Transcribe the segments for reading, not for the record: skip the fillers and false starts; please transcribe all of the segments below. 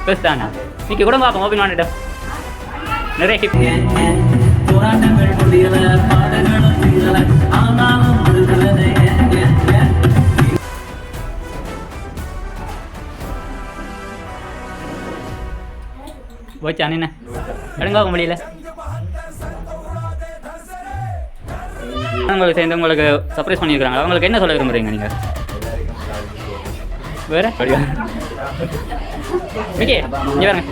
First தானே இன்னைக்கு கூட பார்ப்போம் ஓப்பன் பண்ணிட்டு நிறைய டிப் போராட்டங்கள் முடியல பாடங்களும் தீரல ஆனாலும் இருக்கிறதே போச்சு அண்ணா எடுங்க முடியல உங்களுக்கு சேர்ந்து உங்களுக்கு சர்ப்ரைஸ் பண்ணியிருக்காங்க அவங்களுக்கு என்ன சொல்ல விரும்புறீங்க நீங்கள் வேற ஓகே இங்கே பாருங்க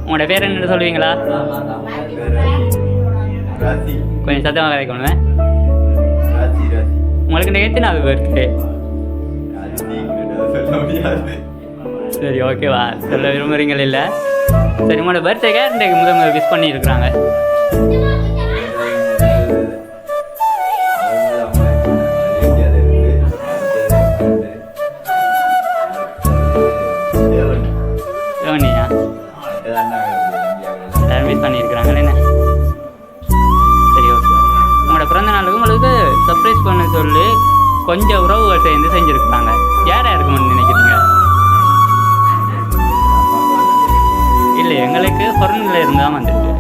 உங்களோட பேர் என்ன சொல்லுவீங்களா கொஞ்சம் சத்தமாக கிடைக்கணும் உங்களுக்கு இந்த எத்தனாவது பர்த்டே சரி ஓகேவா சொல்ல விரும்புகிறீங்களா இல்லை சரி உங்களோட பர்த்டேக்கே இன்றைக்கு முதல் விஷ் பண்ணியிருக்கிறாங்க எல்லாரும் விஷ் பண்ணியிருக்கிறாங்களே என்ன சரி ஓகே உங்களோட பிறந்த நாளுக்கு உங்களுக்கு சர்ப்ரைஸ் பண்ண சொல்லி கொஞ்சம் உறவுகள் சேர்ந்து செஞ்சுருக்காங்க யார் யாருக்குன்னு நினைக்கிறீங்க இல்லை எங்களுக்கு பொருளில் இருந்து தான் வந்துருக்கு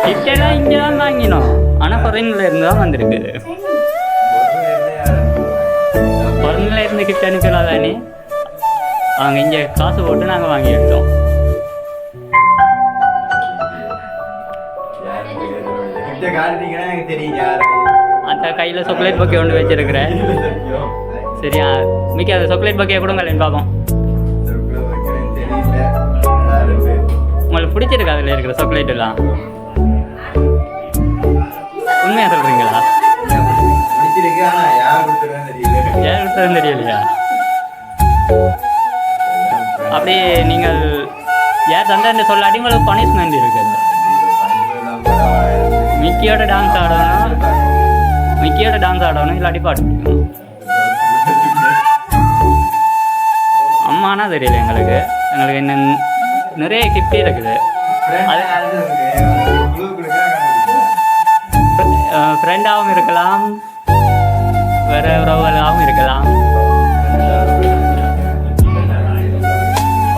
கிஃப்டெல்லாம் இங்கே தான் வாங்கினோம் ஆனால் பொருளில் இருந்து தான் வந்திருக்கு பொருளில் இருந்து கிஃப்ட் அனுப்பலாம் தானே அவங்க இங்கே காசு போட்டு நாங்கள் வாங்கி எடுத்தோம் அந்த கையில் சாக்லேட் பக்கி ஒன்று வச்சிருக்கிறேன் சரியா மிக்கி அந்த சாக்லேட் பக்கியை கொடுங்களேன்னு பார்ப்போம். உங்களுக்கு பிடிச்சிருக்கு அதில் இருக்கிற சாக்லேட் எல்லாம்? உண்மையாக சொல்கிறீங்களா? யார் கொடுத்ததுன்னு தெரியலையா? அப்படி நீங்கள் யார் தந்தன்னு சொல்லாட்டி உங்களுக்கு பனிஷ்மெண்ட் இருக்குது. மிக்கியோட டான்ஸ் ஆடணும் இல்லாட்டி பாட்டு பிடிக்கணும். அம்மானா தெரியல எங்களுக்கு இன்னும் நிறைய கிஃப்ட் இருக்குது. அது ஃப்ரெண்டாகவும் இருக்கலாம், வேற உறவுகளாகவும் இருக்கலாம்.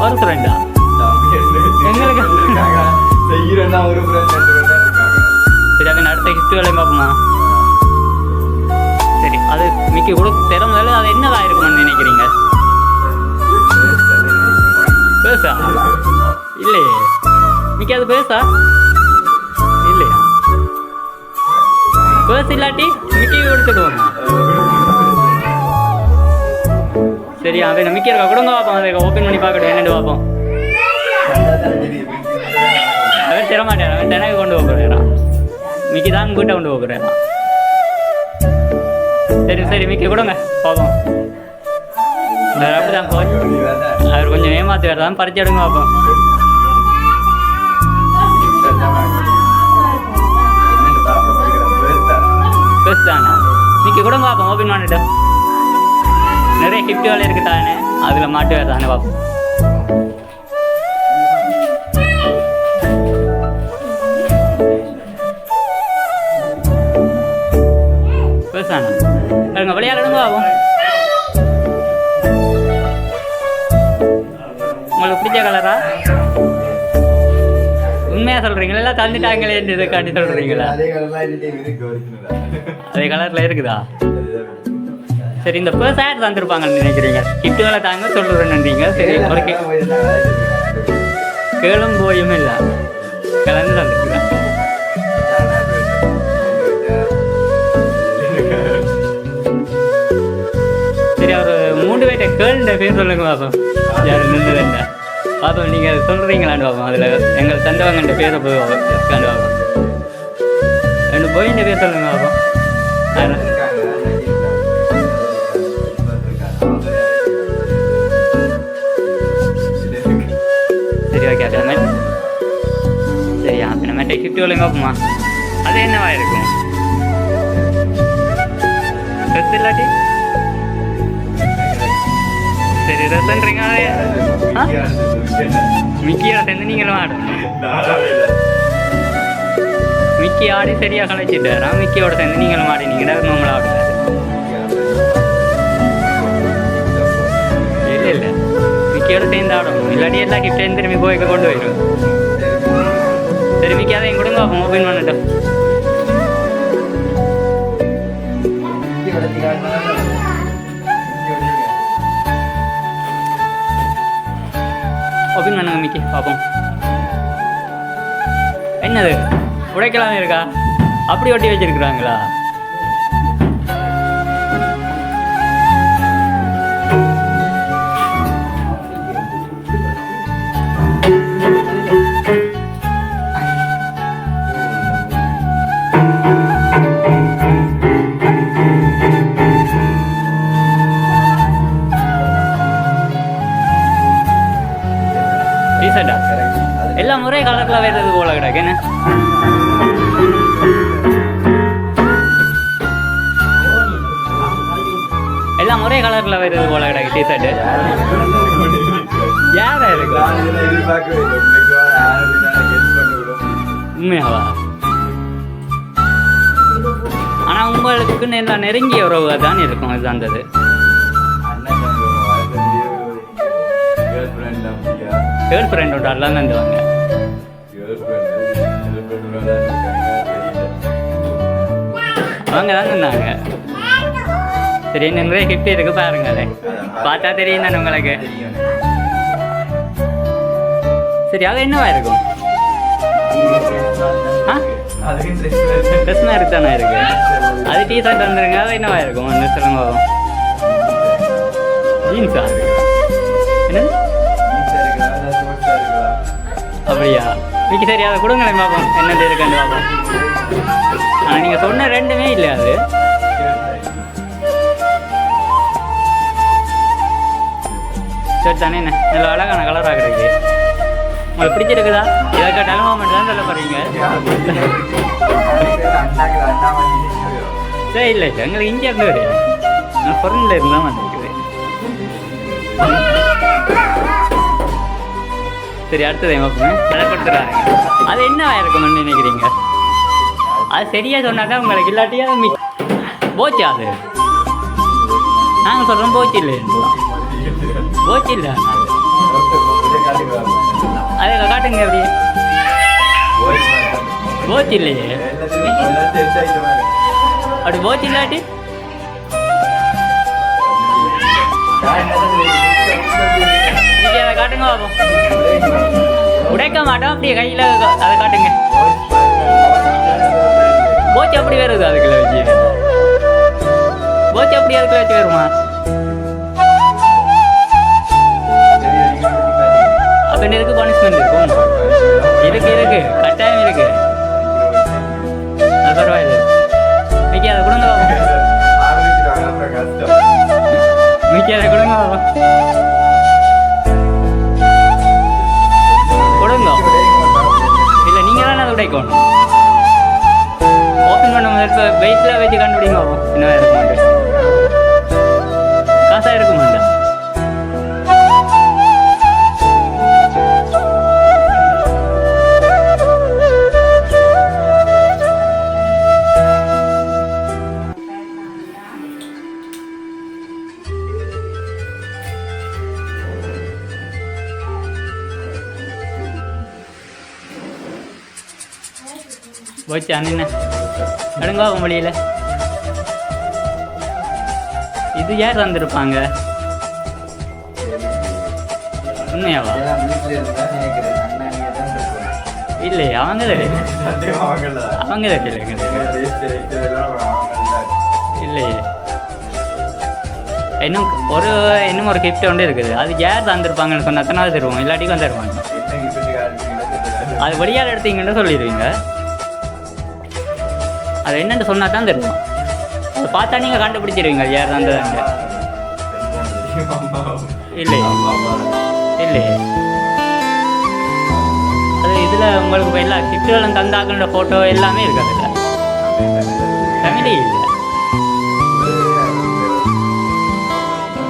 ஒரு ஃப்ரெண்டா எங்களுக்கு? சரி அப்போ அடுத்த கிஃப்ட் வேலையும் பார்ப்போமா? சரி அது மிக்கி கொடுக்க திறமையில அது என்னதான் இருக்கும்னு நினைக்கிறீங்க? பேசா இல்லையே மிக்கி, அது பேசா இல்லையா? பேச இல்லாட்டி மிக்கி கொடுத்துடுவோம். சரி அவன் மிக்கி இருக்கா கொடுங்க பார்ப்போம். அதை ஓப்பன் பண்ணி பார்க்கட்டும் என்னென்னு பார்ப்போம். அவன் தரமாட்டேன், அவன் எனக்கு கொண்டு போகிறான். மிக்கி தான் கூட்ட கொண்டு போகிறான். சரி மிக்கி கொடுங்க பார்ப்போம். அப்படிதான் அவர் கொஞ்சம் ஏமாத்தி வரதான் பறிச்சு எடுங்க பார்ப்போம். பெஸ்தானா மிக்கி கொடுங்க பார்ப்போம். ஓப்பன் பண்ணிட்டு நிறைய கிஃப்ட்டுகள் இருக்கு தானே, அதில் மாட்டு வேறு தானே பார்ப்போம். பெஸ்தானா இருங்க விளையாடுங்க பார்ப்போம். உங்களுக்கு பிடிச்ச கலரா? உண்மையாக சொல்கிறீங்களா இல்லை தந்துட்டாங்களே இதை காட்டி சொல்கிறீங்களா? அதே கலரில் இருக்குதா? சரி இந்த பர்ஸ் யார் தந்துருப்பாங்கன்னு நினைக்கிறீங்க? கிஃப்ட்டுகளை தாங்க சொல்லுறேன்னுறீங்க. சரி ஒரு கேளும் போயும் இல்லை கலந்து தந்துருக்குறேன். சரி அவர் 3 பேர்ட்ட கேளுன்ற பேர் சொல்லுங்க பார்ப்போம். யார் நின்றுது என்ன பார்ப்போம். நீங்கள் சொல்கிறீங்களான்னு பார்ப்போம். அதில் எங்கள் தந்தவங்கன்ற பேரை போய் இருக்காண்டு பார்ப்போம். 2 போயின்ற பேர் சொல்லுங்க பார்ப்போம். சரி ஓகே அப்படின்னா சரியா நம்ம கிஃப்ட் ஒழுங்க பார்ப்போமா? அது என்னவா இருக்கும்? ட்ரெஸ் இல்லாட்டி சரி ட்ரெஸ்ன்றீங்க. மிக்கியோட சேர்ந்து நீங்களும் ஆடணும். மிக்கி ஆடி சரியாக கலைச்சிட்டாரா? மிக்கியோட சேர்ந்து நீங்களும் ஆடினீங்கன்னா நம்மள ஆடுறாரு. இல்லை மிக்கியோட சேர்ந்து ஆடணும், இல்லாட்டி எல்லா கிஃப்டையும் திரும்பி போய்க்க கொண்டு போயிடும். சரி மிக்கி அதையும் கொடுங்க அப்போ ஓப்பன் பண்ணிட்டோம். ஓப்பன் பண்ணுங்க மிக்கி பார்ப்போம். என்னது உடைக்கலாமே இருக்கா? அப்படி ஒட்டி வச்சிருக்கிறாங்களா? எல்லாம் ஒரே கலர்ல வருது போல கிடக்கு. என்ன எல்லாம் ஒரே கலர்ல வருது போல கிடக்கு டிஷர்ட். யாரா இருக்கு? உண்மையாவா? ஆனா உங்களுக்கு எல்லாம் நெருங்கிய உறவு தான் இருக்கும். இது அந்தது கேர்ள் ஃப்ரெண்டோட எல்லாம் தந்துவாங்க. அவங்க தான் சொன்னாங்க. சரி நிறைய கிஃப்ட் இருக்கு பாருங்களே, பார்த்தா தெரியும் தானே உங்களுக்கு. சரி அது என்னவா இருக்கும்? ட்ரெஸ் மாதிரி தானே இருக்கு. அது டீ ஷர்ட் வந்துருங்க. அது என்னவா இருக்கும் ஒன்று சொல்லுங்க. ஜீன்ஸா என்னது அப்படியா மிக்கி சரி அதை கொடுங்களேன் பார்ப்போம் என்னது இருக்குன்னு பார்ப்போம். ஆனால் நீங்கள் சொன்ன ரெண்டுமே இல்லை அது. சரி தானே என்ன நல்ல அழகான கலராக கிடைக்கு. உங்களுக்கு பிடிச்சிருக்குதா? இதை கேட்டாலும் மட்டும் தான் சொல்ல போகிறீங்க. சரி இல்லை இல்லை எங்களுக்கு இங்கே இருந்து கிடையாது, நான் பொருளில் இருந்தால் வந்துருக்குது. சரி அடுத்தது பார்ப்போம். அதை கொடுத்துறாங்க. அது என்ன இருக்கும்னு நினைக்கிறீங்க? அது சரியாக சொன்னாக்கா உங்களுக்கு இல்லாட்டியா போச்சு. அது நாங்கள் சொல்கிறோம் போச்சு இல்லை, போச்சு இல்லை. அதை காட்டுங்க அப்படியே. போச்சு இல்லையே, அப்படி போச்சு இல்லாட்டி நீங்கள் அதை காட்டுங்க பார்ப்போம். உடைக்க மாட்டோம், அப்படியே கையில் அதை காட்டுங்க. போச்சு அப்படி வருது அதுக்குள்ள வச்சு. போச்சு அப்படி அதுக்குள்ள வச்சு வருமா? அப்போ இருக்கு பனிஷ்மெண்ட் இருக்கும். இருக்கு கட்டாயம் இருக்கு. அது பரவாயில்ல. மிக்கி அதை கொடுங்க மிக்கி அதை கொடுங்க கொடுங்க. இல்லை நீங்கள் தானே அதை உடைக்கணும். ஓப்பன் பண்ண இப்போ வெயிட்டில் வச்சு கண்டுபிடிங்க ஆகும். என்ன இருக்க மாட்டேன், காசாக இருக்க மாட்டேன். போச்சு அண்ணன் அடுங்க வழியில். இது யார் வந்திருப்பாங்க? உண்மையாவா? இல்லையே அவங்க இல்லையே. இன்னும் ஒரு கிஃப்ட் ஒன்று இருக்குது. அது யார் தந்துருப்பாங்கன்னு சொன்னா தான் அது தருவோம், இல்லாட்டிக்கும் வந்துடுவாங்க. அது வழியால் எடுத்தீங்கன்னு சொல்லிடுவீங்க. அது என்னென்னு சொன்னா தான் தருவோம். அதை பார்த்தா நீங்கள் கண்டுபிடிச்சிருவீங்க யார் தந்ததாங்க. இல்லையே இல்லையே. அது இதில் உங்களுக்கு இப்போ எல்லா கிஃப்ட்டுகளும் தந்தாக்குன்ற ஃபோட்டோ எல்லாமே இருக்குது. அதில் ஃபேமிலி இல்லை.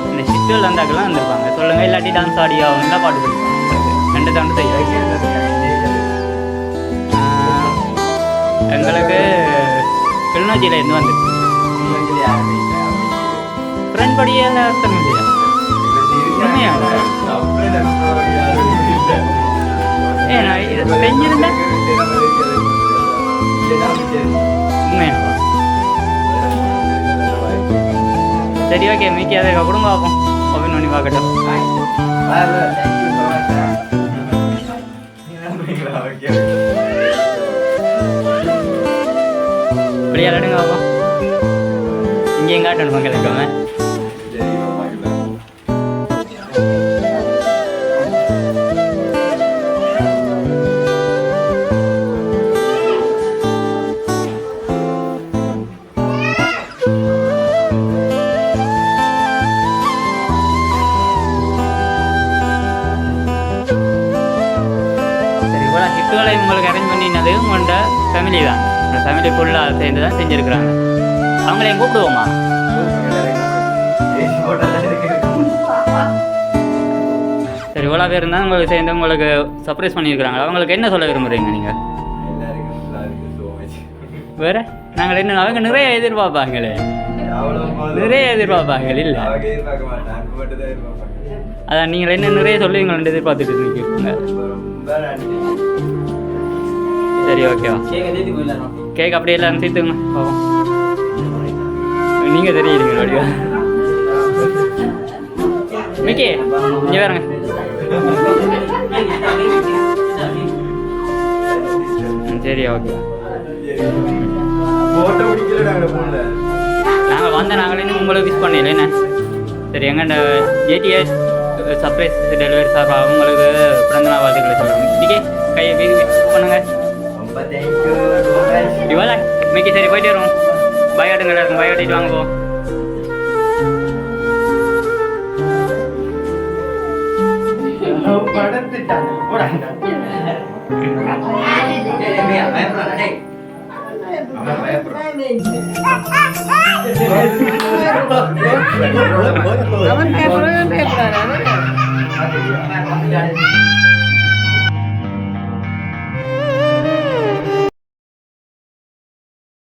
இந்த கிஃப்ட்டுகள் தந்தாக்கெல்லாம் வந்திருப்பாங்க. சொல்லுங்கள், இல்லாட்டி டான்ஸ் ஆடியோ அவங்களாம் பாட்டு படிப்பாங்க. ரெண்டு தான் செய்யும். எங்களுக்கு கிளிநொச்சியிலேருந்து வந்துருக்கு. ஃப்ரெண்ட் படியே அர்த்தம் இல்லையா? உண்மையா? நான் இது செஞ்சிருந்தேன். உண்மையாவா? சரி ஓகே, மிக்கி அதை கொடுங்க பார்ப்போம். ஓப்பன் பண்ணி பார்க்கட்டும். இப்படியா எடுங்க பார்ப்போம். இங்கேயும் காட்டணும் மக்களுக்காம. கிஃப்ட்டுகளை உங்களுக்கு அரேஞ்ச் பண்ணினது உங்களோட ஃபேமிலி தான். அந்த ஃபேமிலி ஃபுல்லாக சேர்ந்து தான் செஞ்சுருக்குறாங்க. அவங்களையும் கூப்பிடுவோமா? சரி, இவ்வளோ பேர் இருந்தால் உங்களுக்கு சேர்ந்து உங்களுக்கு சர்ப்ரைஸ் பண்ணியிருக்கிறாங்க. அவங்களுக்கு என்ன சொல்ல விரும்புகிறீங்க நீங்கள்? வேறு நாங்கள் என்ன, அவங்க நிறைய எதிர்பார்ப்பாங்களே, நிறைய எதிர்பார்ப்பாங்க. இல்லை அதான் நீங்கள் என்ன நிறைய சொல்லுவீங்களே எதிர்பார்த்துட்டு இருக்கீங்க. சரி ஓகேவா? கேக் அப்படியே எல்லாம் தீர்த்துங்க பாவம். நீங்கள் தெரியுறீங்க அப்படியா? மிக்கி இங்கே வேறுங்க. சரி ஓகே. நாங்கள் வந்த நாங்களே உங்களுக்கு விஷ் பண்ணல என்ன சரி எங்கண்ட ஜேடிஎஸ் சர்ப்ரைஸ் டெலிவரி சார்பாக உங்களுக்கு பிறந்தநாள் வாழ்த்துக்களை சொல்கிறோம். இன்னைக்கு கையை பண்ணுங்க. ரொம்ப தேங்க்யூ. இவ்வளோ இன்னைக்கு சரி போயிட்டு வரும். பயாட்டுங்க எல்லாருக்கும் பயாட்டிட்டு வாங்க போ. படத்துட்டாங்க போடாங்க. அவன் பேப்பர்